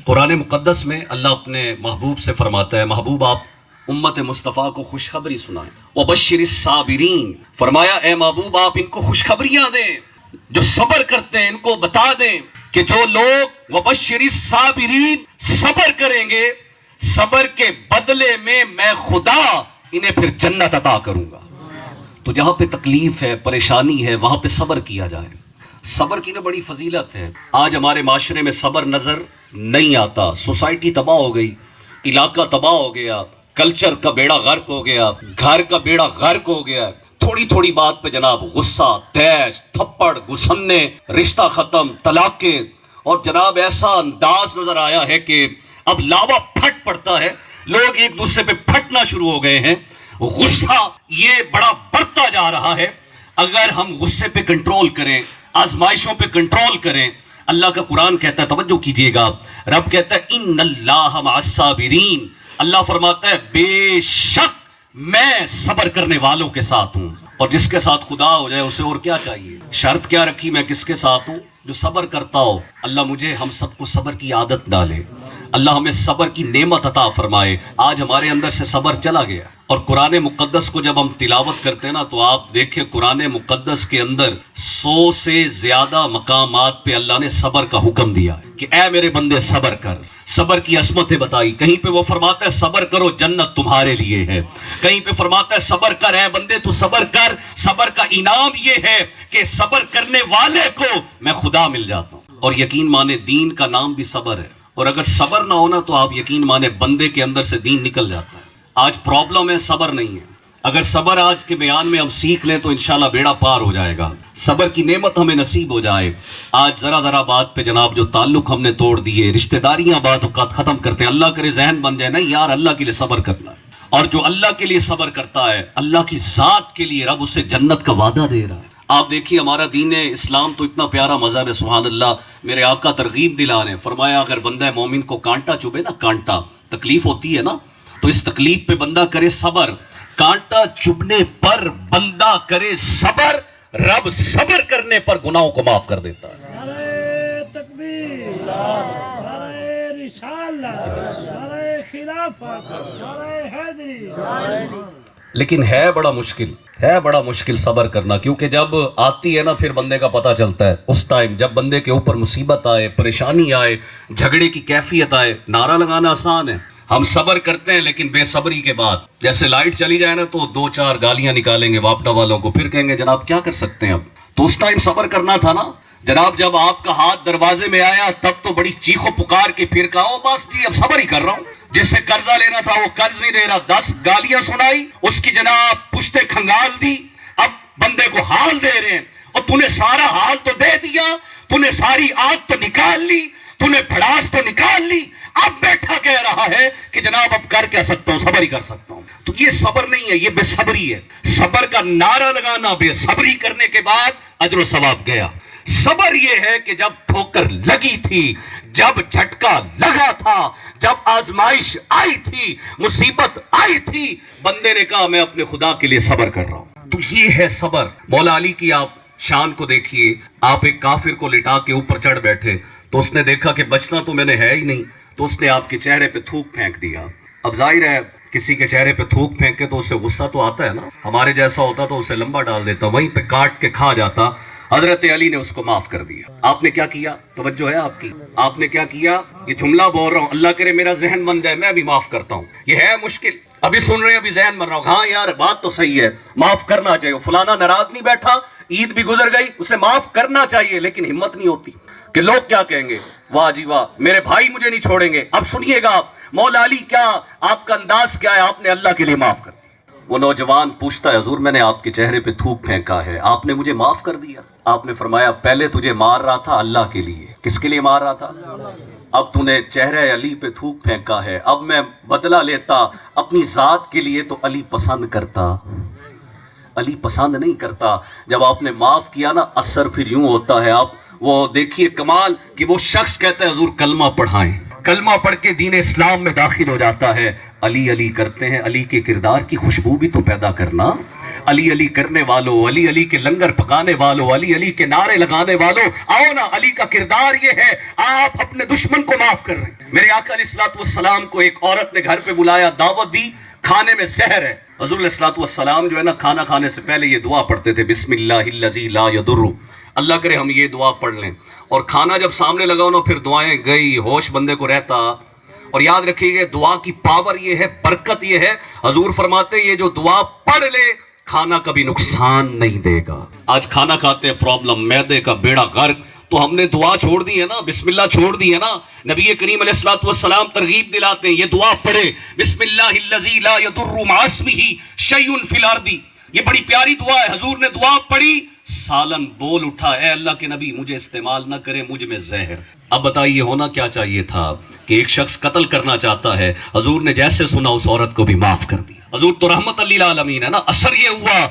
قرآن مقدس میں اللہ اپنے محبوب سے فرماتا ہے، محبوب آپ امت مصطفیٰ کو خوشخبری سنائیں۔ وَبَشِّرِ الصَّابِرِينَ، فرمایا اے محبوب آپ ان کو خوشخبریاں دیں، جو صبر کرتے ہیں ان کو بتا دیں کہ جو لوگ وَبَشِّرِ الصَّابِرِينَ صبر کریں گے، صبر کے بدلے میں میں خدا انہیں پھر جنت عطا کروں گا۔ تو جہاں پہ تکلیف ہے، پریشانی ہے، وہاں پہ صبر کیا جائے۔ صبر کی نا بڑی فضیلت ہے۔ آج ہمارے معاشرے میں صبر نظر نہیں آتا، سوسائٹی تباہ ہو گئی، علاقہ تباہ ہو گیا، کلچر کا بیڑا غرق ہو گیا، گھر کا بیڑا غرق ہو گیا۔ تھوڑی تھوڑی بات پہ جناب غصہ، تیش، تھپڑ، گھسنے، رشتہ ختم، طلاقیں، اور جناب ایسا انداز نظر آیا ہے کہ اب لاوا پھٹ پڑتا ہے، لوگ ایک دوسرے پہ پھٹنا شروع ہو گئے ہیں۔ غصہ یہ بڑا بڑھتا جا رہا ہے۔ اگر ہم غصے پہ کنٹرول کریں، آزمائشوں پہ کنٹرول کریں، اللہ کا قرآن کہتا ہے، توجہ کیجئے گا، رب کہتا ہے ان اللہ مع الصابرین، اللہ فرماتا ہے بے شک میں صبر کرنے والوں کے ساتھ ہوں۔ اور جس کے ساتھ خدا ہو جائے اسے اور کیا چاہیے؟ شرط کیا رکھی؟ میں کس کے ساتھ ہوں؟ جو صبر کرتا ہو۔ اللہ مجھے ہم سب کو صبر کی عادت ڈالے، اللہ ہمیں صبر کی نعمت عطا فرمائے۔ آج ہمارے اندر سے صبر چلا گیا۔ اور قرآن مقدس کو جب ہم تلاوت کرتے ہیں نا تو آپ دیکھیں قرآن مقدس کے اندر 100 سے زیادہ مقامات پہ اللہ نے صبر کا حکم دیا کہ اے میرے بندے صبر کر، صبر کی عظمتیں بتائی۔ کہیں پہ وہ فرماتا ہے صبر کرو جنت تمہارے لیے ہے، کہیں پہ فرماتا ہے صبر کر اے بندے تو صبر کر، صبر کا انعام یہ ہے کہ صبر کرنے والے کو میں خدا مل جاتا ہوں۔ اور یقین مانے دین کا نام بھی صبر ہے، اور اگر صبر نہ ہونا تو آپ یقین مانے بندے کے اندر سے دین نکل جاتا ہے۔ آج پرابلم ہے صبر نہیں ہے۔ اگر صبر آج کے بیان میں ہم سیکھ لیں تو انشاءاللہ بیڑا پار ہو جائے گا، صبر کی نعمت ہمیں نصیب ہو جائے۔ آج ذرا بات پہ جناب جو تعلق ہم نے توڑ دیے، رشتہ داریاں بعض اوقات ختم کرتے ہیں، اللہ کرے ذہن بن جائے نہیں یار اللہ کے لیے صبر کرنا ہے، اور جو اللہ کے لیے صبر کرتا ہے اللہ کی ذات کے لیے رب اسے جنت کا وعدہ دے رہا ہے۔ آپ دیکھیے ہمارا دین اسلام تو اتنا پیارا مذہب ہے، سبحان اللہ۔ میرے آقا ترغیب دلا رہے ہیں، فرمایا اگر بندہ مومن کو کانٹا چبھے نا، کانٹا تکلیف ہوتی ہے نا، تو اس تکلیف پہ بندہ کرے صبر۔ کانٹا چبھنے پر بندہ کرے صبر، رب صبر کرنے پر گناہوں کو معاف کر دیتا ہے۔ نعرہ تکبیر، نعرہ رسالت، نعرہ خلافت، نعرہ حیدری۔ لیکن ہے بڑا مشکل صبر کرنا، کیونکہ جب آتی ہے نا پھر بندے کا پتہ چلتا ہے۔ اس ٹائم جب بندے کے اوپر مصیبت آئے، پریشانی آئے، جھگڑے کی کیفیت آئے، نعرہ لگانا آسان ہے، ہم صبر کرتے ہیں لیکن بے صبری کے بعد جیسے لائٹ چلی جائے نا تو 2-4 گالیاں نکالیں گے واپڈا والوں کو، پھر کہیں گے جناب کیا کر سکتے ہیں اب، تو اس ٹائم صبر کرنا تھا نا جناب۔ جب آپ کا ہاتھ دروازے میں آیا تب تو بڑی چیخ و پکار کے پھر کہا بس جی اب صبر ہی کر رہا ہوں۔ جس سے قرضہ لینا تھا وہ قرض نہیں دے رہا، 10 گالیاں سنائی، اس کی جناب پشتے کھنگال دی، اب بندے کو حال دے رہے ہیں، اور تو نے سارا حال تو دے دیا، تو نے ساری آگ تو نکال لی، تو نے بھڑاس تو نکال لی، اب بیٹھا کہہ رہا ہے کہ جناب اب کر کیا سکتا ہوں، صبر ہی کر سکتا ہوں۔ تو یہ صبر نہیں ہے، یہ بے صبری ہے۔ صبر کا نعرہ لگانا، بے صبری کرنے کے بعد اجر و ثواب گیا۔ صبر یہ ہے کہ جب ٹھوکر لگی تھی، جب جھٹکا لگا تھا، جب آزمائش آئی تھی، مصیبت آئی تھی، بندے نے کہا میں اپنے خدا کے لیے صبر کر رہا ہوں۔ تو یہ ہے صبر۔ مولا علی کی آپ شان کو دیکھیے، آپ ایک کافر کو لٹا کے اوپر چڑھ بیٹھے تو اس نے دیکھا کہ بچنا تو میں نے ہے ہی نہیں، تو اس نے آپ کے چہرے پہ تھوک پھینک دیا۔ اب ظاہر ہے کسی کے چہرے پہ تھوک پھینکے تو اسے غصہ تو آتا ہے نا، ہمارے جیسا ہوتا تو اسے لمبا ڈال دیتا، وہیں پہ کاٹ کے کھا جاتا۔ حضرت علی نے اس کو معاف کر دیا۔ آپ نے کیا کیا؟ توجہ ہے آپ کی، آپ نے کیا کیا؟ یہ جملہ بول رہا ہوں، اللہ کرے میرا ذہن بن جائے میں بھی معاف کرتا ہوں۔ یہ ہے مشکل، ابھی سن رہے ہیں، ابھی ذہن بن رہا ہوں، ہاں یار بات تو صحیح ہے، معاف کرنا چاہیے، فلانا ناراض نہیں بیٹھا، عید بھی گزر گئی، اسے معاف کرنا چاہیے، لیکن ہمت نہیں ہوتی کہ لوگ کیا کہیں گے، واہ جی واہ میرے بھائی مجھے نہیں چھوڑیں گے۔ اب سنیے گا مولا علی کیا آپ کا انداز کیا ہے، آپ نے اللہ کے لیے معاف کر دیا۔ وہ نوجوان پوچھتا ہے حضور میں نے آپ کے چہرے پہ تھوک پھینکا ہے، آپ نے مجھے معاف کر دیا؟ آپ نے فرمایا پہلے تجھے مار رہا تھا اللہ کے لیے۔ کس کے لیے مار رہا تھا؟ اب تو نے چہرے علی پہ تھوک پھینکا ہے، اب میں بدلہ لیتا اپنی ذات کے لیے تو علی پسند کرتا، علی پسند نہیں کرتا۔ جب آپ نے معاف کیا نا اثر پھر یوں ہوتا ہے، آپ وہ دیکھیے کمال کہ وہ شخص کہتا ہے حضور کلمہ پڑھائیں، کلمہ پڑھ کے دین اسلام میں داخل ہو جاتا ہے، علی علی کرتے ہیں، علی کے کردار کی خوشبو بھی تو پیدا کرنا۔ علی علی کرنے والوں، علی علی کے لنگر پکانے والوں، علی علی کے نعرے لگانے والوں، آؤ نا، علی کا کردار یہ ہے آپ اپنے دشمن کو معاف کر رہے ہیں۔ میرے آقا علیہ السلام کو ایک عورت نے گھر پہ بلایا، دعوت دی، کھانے میں زہر ہے۔ حضور علیہ السلام جو ہے نا کھانا کھانے سے پہلے یہ دعا پڑھتے تھے، بسم اللہ الذی لا یضر، اللہ کرے ہم یہ دعا پڑھ لیں، اور کھانا جب سامنے لگاؤ نا پھر دعائیں گئی، ہوش بندے کو رہتا۔ اور یاد رکھیے گا دعا کی پاور یہ ہے، برکت یہ ہے، حضور فرماتے ہیں یہ جو دعا پڑھ لے کھانا کبھی نقصان نہیں دے گا۔ آج کھانا کھاتے ہیں پرابلم، معدے کا بیڑا غرق، تو ہم نے دعا چھوڑ دی ہے نا، بسم اللہ چھوڑ دی ہے نا۔ نبی کریم علیہ السلام ترغیب دلاتے ہیں یہ دعا پڑھے، بسم اللہ الذی لا یضر مع اسمہ شیء فی الارض، یہ بڑی پیاری دعا ہے۔ حضور نے دعا پڑھی، سالن بول اٹھا، اے اللہ کے نبی مجھے استعمال نہ کرے، مجھ میں زہر۔ اب بتائیے ہونا کیا چاہیے تھا کہ ایک شخص قتل کرنا چاہتا ہے، حضور نے جیسے سنا اس عورت کو بھی معاف کر دیا۔ حضور تو رحمت للعالمین ہے نا، اثر یہ ہوا